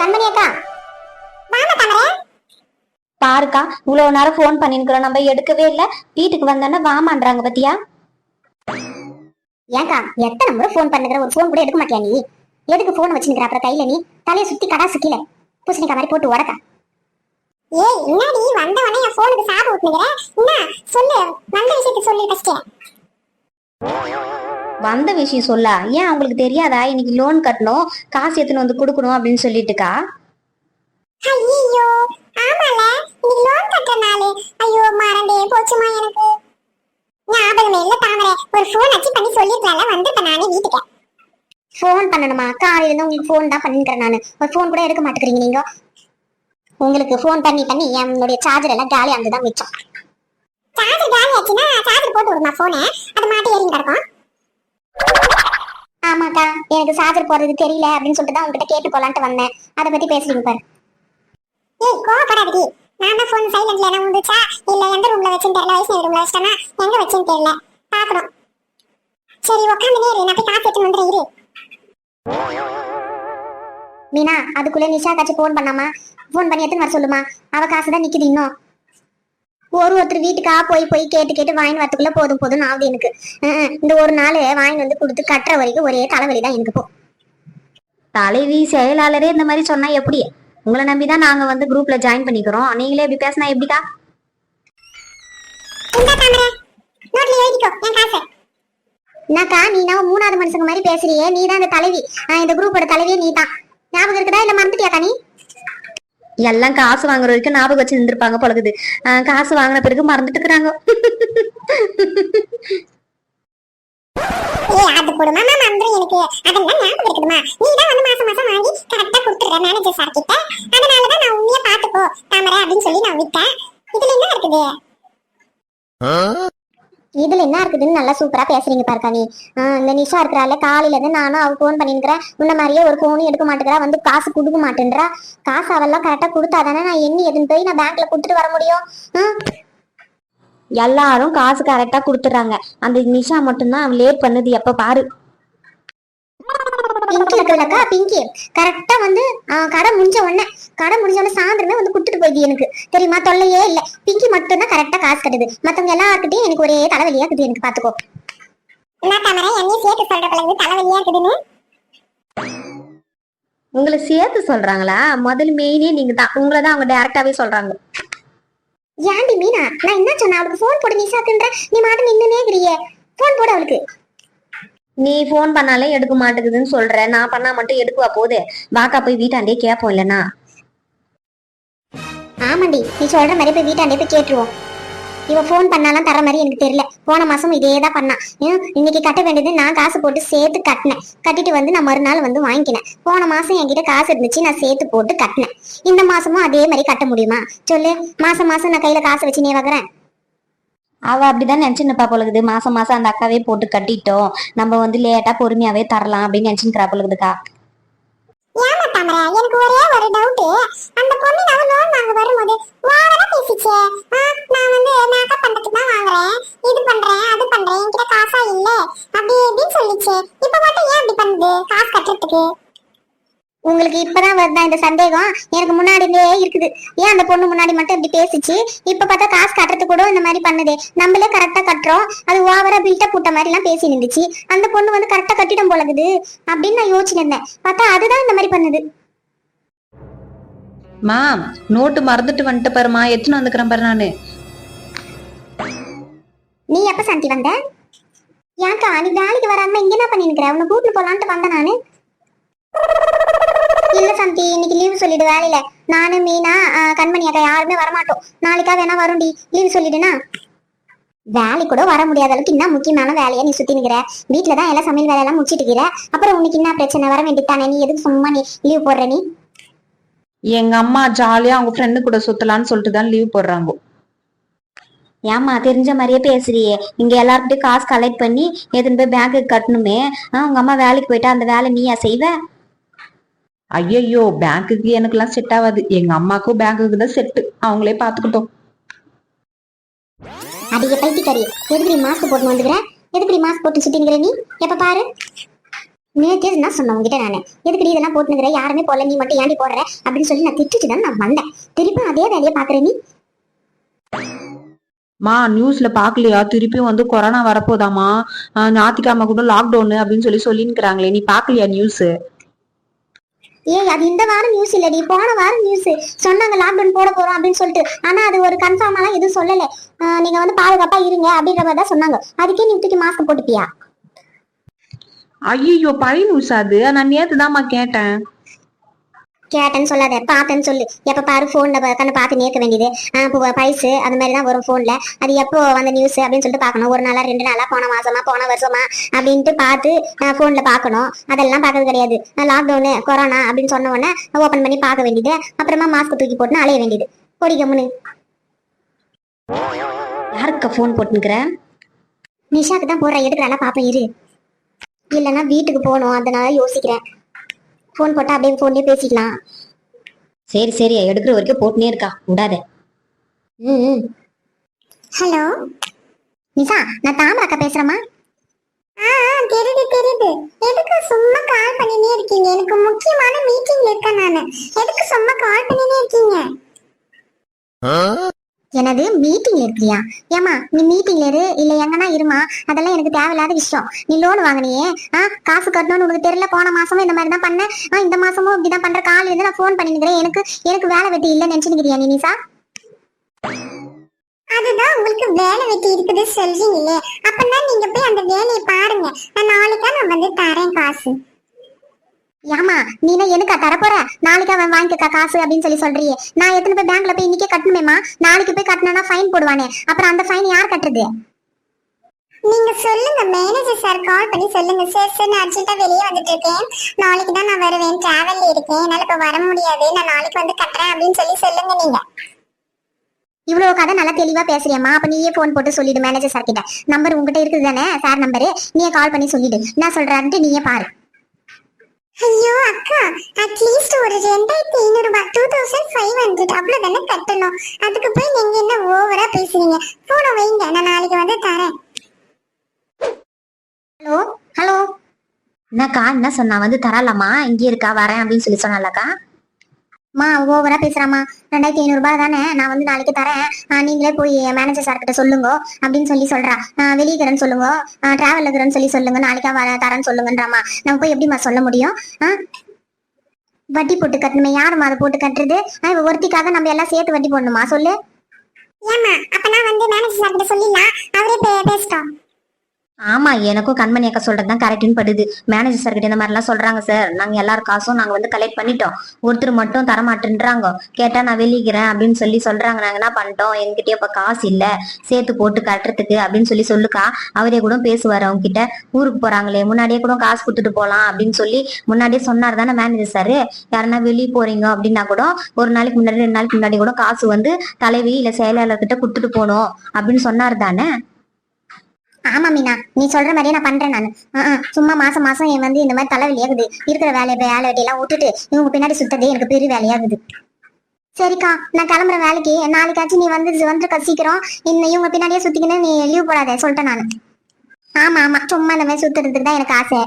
கண்மணி அக்கா, பாருக்கா இவ்வளவு நேரம் போன் பண்ணிருக்கிறோம், நம்ம எடுக்கவே இல்ல. வீட்டுக்கு வந்தோன்னா வாமான்றாங்க பத்தியா. ஏங்கா எத்தனை முறை போன் பண்ணுகிற, ஒரு போன் கூட எடுக்க மாட்டியா நீ? எதுக்கு போன் வச்சுக்கிற அப்புறம் கையில? நீ தலையை சுத்தி கடா சுத்தில பூசணிக்கா மாதிரி போட்டு உடக்கா. ஏய் என்னடி வந்தவனே என் போனுக்கு சாப்பிட்டு ஊத்துனீங்க? என்ன சொல்லு, வந்த விஷயத்தை சொல்லி கஷ்ட. வந்த விஷயம் சொல்ல ஏன் அவங்களுக்கு தெரியாதா? இன்னைக்கு லோன் கட்டணும், காசு எடுத்துன்னு வந்து கொடுக்கணும் அப்படின்னு சொல்லிட்டுக்கா. ஐயோ ஆமால, இன்னைக்கு லோன் கட்டற நாள். ஐயோ மறந்தே போச்சுமா, எனக்கு ஞாபகமே இல்ல தாமரை. ஒரு ஃபோன் அச்சி பண்ணி சொல்லிருக்கலாம்ல, வந்திருப்பேன் நானே வீட்டுக்கு. ஃபோன் பண்ணணுமா? காலையில இருந்து உங்களுக்கு ஃபோன் தான் பண்ணிக்கிறேன் நானு. ஒரு ஃபோன் கூட எடுக்க மாட்டேங்கிறீங்க நீங்க. உங்களுக்கு ஃபோன் பண்ணி பண்ணி என்னுடைய சார்ஜர் எல்லாம் காலி ஆனதுதான் மிச்சம். சார்ஜர் காலி ஆச்சுன்னா சார்ஜர் போட்டு விடுமா ஃபோனை, அது மாட்டி ஏறி கிடக்கும். ஆமாக்கா, எனக்கு சார்ஜர் போடுறது தெரியல அப்படின்னு சொல்லிட்டு தான் உங்ககிட்ட கேட்டு போலான்ட்டு வந்தேன். அதை பத்தி பேசுறீங்க பாரு. ஏய் கோவப்படாதடி, நான் தான் ஃபோன் சைலண்ட்ல என்ன வந்துச்சா இல்ல எந்த ரூம்ல வச்சுன்னு தெரியல, வைஷ்ணவி ரூம்ல வச்சிட்டேனா எங்க வச்சுன்னு தெரியல, பாக்கணும். சரி உட்காந்து நேரு, நான் போய் காசு எடுத்து வந்துடுறேன் இரு. மீனா அதுக்குள்ள நிஷா காச்சு ஃபோன் பண்ணாமா? ஃபோன் பண்ணி எடுத்துன்னு வர சொல்லுமா, அவ காசு தான் நிக்குது இன்னும். ஒருத்தர் வீட்டுக்கா போய் போய் கேட்டு கேட்டு வாங்கி வரத்துக்குள்ள போதும் போதும் ஆகுது எனக்கு. இந்த ஒரு நாள் வாங்கி வந்து கொடுத்து கட்டுற வரைக்கும் ஒரே தலைவலி தான் எனக்கு. போ தலைவி செயலாளரே இந்த மாதிரி சொன்னா எப்படி? உங்களை நம்பிதான் நாங்க வந்து குரூப்ல ஜாயின் பண்ணிக்கிறோம், நீங்களே இப்படி பேசினா எப்படிக்கா? என்னக்கா நீ நான் மூணாவது மனுஷங்க மாதிரி பேசுறியே? நீ தான் இந்த தலைவி, இந்த குரூப்போட தலைவியே நீ தான். ஞாபகம் இருக்குதா இல்ல மறந்துட்டியாக்கா நீ? எல்லாம் காசு வாங்குற வரைக்கும் ஞாபகம் வச்சு இருந்திருப்பாங்க பழகுது, காசு வாங்கின பிறகு மறந்துட்டு இருக்கிறாங்க. அது போடுமா மறந்துடும் எனக்கு, அதெல்லாம் ஞாபகம் இருக்குதுமா. நீ தான் வந்து மாசம் மாசம் வாங்கி கரெக்டா கொடுத்துற மேனேஜர் சார் கிட்ட. அதனாலதான் நான் உண்மையா பாத்துக்கோ தாமரை அப்படின்னு சொல்லி நான் விட்டேன். இதுல என்ன இருக்குது? இதுல என்ன இருக்குதுன்னு நல்லா சூப்பரா பேசுறீங்க பாருக்கா நீ. இந்த நிஷா இருக்கிறாள், காலையில இருந்து நானும் அவ போன் பண்ணிருக்கிறேன், உன்ன மாதிரியே ஒரு போனும் எடுக்க மாட்டேங்கிறா, வந்து காசு கொடுக்க மாட்டேன்றா. காசு அவெல்லாம் கரெக்டா கொடுத்தாதானே நான் எண்ணி எதுன்னு போய் நான் பேங்க்ல கொடுத்துட்டு வர முடியும். எல்லாரும் காசு கரெக்டா கொடுத்துறாங்க, அந்த நிஷா மட்டும்தான் அவன் லேட் பண்ணுது எப்ப பாரு. பிங்கி இருக்குல்லக்கா, பிங்கி கரெக்டா வந்து கடை முடிஞ்ச உடனே சாயந்தரமே வந்து கொடுத்துட்டு போயிடுது எனக்கு தெரியுமா, தொல்லையே இல்ல. பிங்கி மட்டும் தான் கரெக்டா காசு கட்டுது, மத்தவங்க எல்லாருக்கிட்டையும் எனக்கு ஒரே தலைவலியா இருக்குது எனக்கு. பாத்துக்கோ உங்களை சேர்த்து சொல்றாங்களா? முதல் மெயினே நீங்க தான், உங்களை தான் அவங்க டைரக்டாவே சொல்றாங்க. ஏன்டி மீனா, நான் என்ன சொன்னேன்? அவளுக்கு போன் போடு நிஷாக்குன்ற, நீ மாட்டு நின்னுனேங்கிறியே, போன் போடு அவளுக்கு. நீ போன் பண்ணாலே எடுக்க மாட்டேங்குதுன்னு சொல்ற, நான் பண்ணா மட்டும் எடுக்குவா போது? வாக்கா போய் வீட்டாண்டே கேட்போம் இல்லனா? ஆமாண்டி, நீ சொல்ற மாதிரி போய் வீட்டாண்டே போய் கேட்டுருவோம். இவ போன் பண்ணாலும் தர மாதிரி எனக்கு தெரியல. போன மாசம் இதேதான் பண்ணா. இன்னைக்கு கட்ட வேண்டியது நான் காசு போட்டு சேர்த்து கட்டினேன். கட்டிட்டு வந்து நான் மறுநாள் வந்து வாங்கினேன். போன மாசம் என்கிட்ட காசு இருந்துச்சு, நான் சேர்த்து போட்டு கட்டினேன். இந்த மாசமும் அதே மாதிரி கட்ட முடியுமா சொல்லு? மாசம் மாசம் நான் கையில காசு வச்சு நீ வாங்குறேன். அவ அப்படிதான் நினைச்சுப்பா பொழுது, மாசம் மாசம் அந்த அக்காவே போட்டு கட்டிட்டோம், நம்ம வந்து லேட்டா பொறுமையாவே தரலாம் அப்படின்னு நினைச்சுக்கிறா பொழுதுக்கா. ஏமா தாமரை, எனக்கு ஒரே ஒரு டவுட். அந்த பொண்ணு நான் லோன் வாங்க வரும்போது ஓவரா பேசிச்சே. நான் வந்து மேக்கப் பண்றதுக்கு தான் வாங்குறேன், இது பண்றேன் அது பண்றேன், என்கிட்ட காசா இல்ல அப்படி இப்படின்னு சொல்லிச்சு. இப்ப மட்டும் ஏன் அப்படி பண்ணுது காசு கட்டுறதுக்கு? உங்களுக்கு இப்பதான் வருதா இந்த சந்தேகம்? எனக்கு முன்னாடியே இருக்குது. ஏன் அந்த பொண்ணு முன்னாடி மட்டும் இப்படி பேசிச்சு, இப்ப பார்த்தா காசு கட்டுறது கூட இந்த மாதிரி பண்ணுது. நம்மளே கரெக்டா கட்டுறோம், அது ஓவரா பில்டா போட்ட மாதிரி எல்லாம் பேசி நின்றுச்சு. அந்த பொண்ணு வந்து கரெக்டா கட்டிடம் போலகுது அப்படின்னு நான் யோசிச்சுட்டு இருந்தேன். பார்த்தா அதுதான் இந்த மாதிரி பண்ணுது. மாம் நோட்டு மறந்துட்டு வந்துட்டு பாருமா, எத்தனை வந்துக்கிறேன் பாரு. நானு நீ எப்ப சாந்தி வந்த? ஏன்க்கா நீ வேலைக்கு வராம இங்க என்ன பண்ணிருக்கிற? உன்னை கூட்டிட்டு போலான்ட்டு வந்த நானு. இல்ல சாந்தி, இன்னைக்கு லீவு சொல்லிடு வேலையில. நானு மீனா கண்மணி அக்கா யாருமே வரமாட்டோம். நாளைக்கா வேணா வரும்டி, லீவு சொல்லிடுனா. வேலை கூட வர முடியாத அளவுக்கு என்ன முக்கியமான வேலையா நீ சுத்தி நிக்கிற? வீட்டுலதான் எல்லாம் சமையல் வேலையெல்லாம் முடிச்சிட்டு இருக்கிற, அப்புறம் உனக்கு என்ன பிரச்சனை? வர வேண்டியதானே, நீ எதுக்கு சும்மா நீ லீவ் போடுற? நீ எங்க அம்மா ஜாலியா அவங்க ஃப்ரெண்டு கூட சுத்தலான்னு சொல்லிட்டு தான் லீவ் போடுறாங்க. ஏமா தெரிஞ்ச மாதிரியே பேசுறியே? இங்க எல்லார்கிட்டையும் காசு கலெக்ட் பண்ணி எதுன்னு போய் பேங்குக்கு கட்டணுமே. உங்க அம்மா வேலைக்கு போயிட்டா அந்த வேலை நீயா செய்வ? ஐயோ பேங்குக்கு எனக்குலாம் செட் ஆகாது, எங்க அம்மாக்கும் பேங்குக்கு தான் செட்டு, அவங்களே பாத்துக்கிட்டோம். அதிக பைத்தியக்காரி, எதுக்கு நீ மாஸ்க் போட்டு வந்துக்கிற? எதுக்கு நீ மாஸ்க் போட்டு சுத்தினுக்கிற? நீ எப்ப பாரு நேற்று என்ன சொன்னேன் உங்ககிட்ட நானு, எதுக்கு இதெல்லாம் போட்டுக்கிற, யாருமே போடல, நீ மட்டும் ஏன்டி போடுற அப்படின்னு சொல்லி நான் திட்டுட்டு தான் நான் வந்தேன். திருப்பி அதே வேலையை பாக்குற நீ. மா நியூஸ்ல பாக்கலையா, திருப்பியும் வந்து கொரோனா வரப்போதாமா, ஞாயிற்றுக்கிழமை கூட லாக்டவுன் அப்படின்னு சொல்லின்னுக்கிறாங்களே, நீ பாக்கலையா நியூஸ்? ஏய், அது இந்த வாரம் நியூஸ் இல்லடி, போன வாரம் நியூஸ் சொன்னாங்க லாக்டவுன் போட போறோம் அப்படின்னு சொல்லிட்டு. ஆனா அது ஒரு கன்ஃபார்மாலாம் எதுவும் சொல்லல. நீங்க வந்து பாதுகாப்பா இருங்க அப்படின்ற மாதிரி தான் சொன்னாங்க. அதுக்கே நீ தூக்கி மாஸ்க் போட்டுப்பியா? ஐயோ, பழைய நியூஸ் அது, நான் நேத்து தான்மா கேட்டேன். கேட்டேன்னு சொல்லாத, பார்த்தேன்னு சொல்லு. எப்ப பாரு போன்ல கண்ணு பார்த்து நேர்க்க வேண்டியது. பைசு அந்த மாதிரி தான் வரும் போன்ல. அது எப்போ வந்த நியூஸ் அப்படின்னு சொல்லிட்டு பார்க்கணும். ஒரு நாளா 2 நாளா, போன மாசமா போன வருஷமா அப்படின்ட்டு பார்த்து போன்ல பார்க்கணும். அதெல்லாம் பார்க்கறது கிடையாது. லாக்டவுனு கொரோனா அப்படின்னு சொன்ன உடனே ஓப்பன் பண்ணி பார்க்க வேண்டியது. அப்புறமா மாஸ்க் தூக்கி போட்டுன்னு அலைய வேண்டியது. பொடிக்கம்னு யாருக்கு போன் போட்டுக்கிற? நிஷாக்கு தான் போடுற, எடுக்கிறானா பாப்பேன் இரு. இல்லைன்னா வீட்டுக்கு போகணும், அதனால யோசிக்கிறேன். போன் போட்டா அப்படியே போன்லயே பேசிக்கலாம். சரி சரி, எடுக்கிற வரைக்கும் போட்டுனே இருக்கா, விடாத. ஹலோ நிஷா, நான் தாமரை அக்கா பேசுறேம்மா. தெரியுது தெரியுது. எதுக்கு சும்மா கால் பண்ணினே இருக்கீங்க? எனக்கு முக்கியமான மீட்டிங்ல இருக்கேன் நானு. எதுக்கு சும்மா கால் பண்ணினே இருக்கீங்க? எனது மீட்டிங்ல இருக்கியா? ஏமா நீ மீட்டிங்ல இரு, இல்ல எங்கன்னா இருமா. அதெல்லாம் எனக்கு தேவையில்லாத விஷயம். நீ லோன் வாங்கினியே, காசு கட்டணும்னு உனக்கு தெரியல. போன மாசமும் இந்த மாதிரி தான் பண்ணேன், இந்த மாசமும் இப்படிதான் பண்ற. காலையில இருந்து நான் போன் பண்ணிக்கிறேன். எனக்கு வேலை வெட்டி இல்ல நினைச்சுக்கிறியா நீ நிஷா? அதுதான் உங்களுக்கு வேலை வெட்டி இருக்குது சொல்றீங்களே, அப்பனா நீங்க போய் அந்த வேலையை பாருங்க. நான் நாளைக்கா நான் வந்து தரேன் காசு. ஏமா நீனா எனக்கா தரப்போற? நாளைக்கு அவன் வாங்கிக்கா காசு அப்படின்னு சொல்லி சொல்றியே. நான் எத்தனை போய் பேங்க்ல போய் இன்னைக்கே கட்டணுமேமா? நாளைக்கு போய் கட்டினா ஃபைன் போடுவானே, அப்புறம் அந்த ஃபைன் யார் கட்டுறது? நீங்க சொல்லுங்க, மேனேஜர் சார் கால் பண்ணி சொல்லுங்க. சார் நான் அர்ஜென்ட்டா வெளியே வந்துட்டு இருக்கேன், நாளைக்கு தான் நான் வருவேன், டிராவல்ல இருக்கேன், என்னால இப்ப வர முடியாது, நான் நாளைக்கு வந்து கட்டுறேன் அப்படின்னு சொல்லி சொல்லுங்க. நீங்க இவ்வளவு கதை நல்லா தெளிவா பேசுறியம்மா. அப்ப நீயே போன் போட்டு சொல்லிடு மேனேஜர் சார் கிட்ட. நம்பர் உங்ககிட்ட இருக்குது தானே, சார் நம்பரு, நீயே கால் பண்ணி சொல்லிடு. என்ன சொல்றாருன்ட்டு நீயே பாரு. ஐயோ அக்கா, அட்லீஸ்ட் ஒரு 2500 ரூபாய், 2500 அவ்வளவுதானே கட்டணும். அதுக்கு போய் நீங்க என்ன ஓவரா பேசுறீங்க? போன வைங்க, நான் நாளைக்கு வந்து தரேன். Hello hello. என்னக்கா, என்ன சொன்னா? வந்து தரலாமா? இங்கே இருக்கா, வரேன் அப்படின்னு சொல்லி சொன்னாலக்கா. மா ஓவரா பேசுறாமா. 2500 ரூபாய் தானே, நான் வந்து நாளைக்கு தரேன், நீங்களே போய் மேனேஜர் சார் கிட்ட சொல்லுங்க அப்படின்னு சொல்லி சொல்றா. வெளியே இருக்கிறேன்னு சொல்லுங்க, டிராவல் இருக்கிறேன்னு சொல்லி சொல்லுங்க, நாளைக்கா வர தரேன்னு சொல்லுங்கன்றாமா. நம்ம போய் எப்படிமா சொல்ல முடியும்? வட்டி போட்டு கட்டணுமே, யாருமா அதை போட்டு கட்டுறது? ஒருத்திக்காக நம்ம எல்லாம் சேர்த்து வட்டி போடணுமா சொல்லு? ஏமா அப்ப நான் வந்து மேனேஜர் சார் கிட்ட சொல்லிடலாம், அவரே பேசிட்டோம். ஆமா, எனக்கும் கண்மணி அக்கா சொல்றதுதான் கரெக்ட்னு படுது. மேனேஜர் சார் கிட்ட இந்த மாதிரிலாம் சொல்றாங்க சார், நாங்க எல்லாரும் காசும் நாங்க வந்து கலெக்ட் பண்ணிட்டோம், ஒருத்தர் மட்டும் தரமாட்டேன்றாங்க, கேட்டா நான் வெளிக்கிறேன் அப்படின்னு சொல்லி சொல்றாங்க. நாங்க என்ன பண்ணிட்டோம், எங்ககிட்டயே இப்ப காசு இல்ல சேர்த்து போட்டு கட்டுறதுக்கு அப்படின்னு சொல்லி சொல்லுக்கா. அவரே கூட பேசுவாரு அவங்க கிட்ட. ஊருக்கு போறாங்களே, முன்னாடியே கூட காசு கொடுத்துட்டு போலாம் அப்படின்னு சொல்லி முன்னாடியே சொன்னார் தானே மேனேஜர் சார். யாருன்னா வெளியே போறீங்க அப்படின்னா கூட ஒரு நாளைக்கு முன்னாடி 2 நாளைக்கு முன்னாடி கூட காசு வந்து தலைவி இல்ல செயலாளர்கிட்ட கொடுத்துட்டு போகணும் அப்படின்னு சொன்னார் தானே. ஆமா மீனா, நீ சொல்ற மாதிரியே நான் பண்றேன் நானு. சும்மா மாசம் மாசம் என் வந்து இந்த மாதிரி தலைவலியாகுது. இருக்கிற வேலை வெட்டியெல்லாம் விட்டுட்டு இவங்க பின்னாடி சுத்ததே எனக்கு பெரிய வேலையாகுது. சரிக்கா, நான் கிளம்புற வேலைக்கு. நாளைக்காச்சும் நீ வந்துருக்க சீக்கிரம். இவங்க பின்னாடியே சுத்திக்கின்னு நீ லீவ் போடாத சொல்லிட்டேன் நானு. ஆமா ஆமா, சும்மா இந்த மாதிரி சுத்துறதுக்கு தான் எனக்கு ஆசை.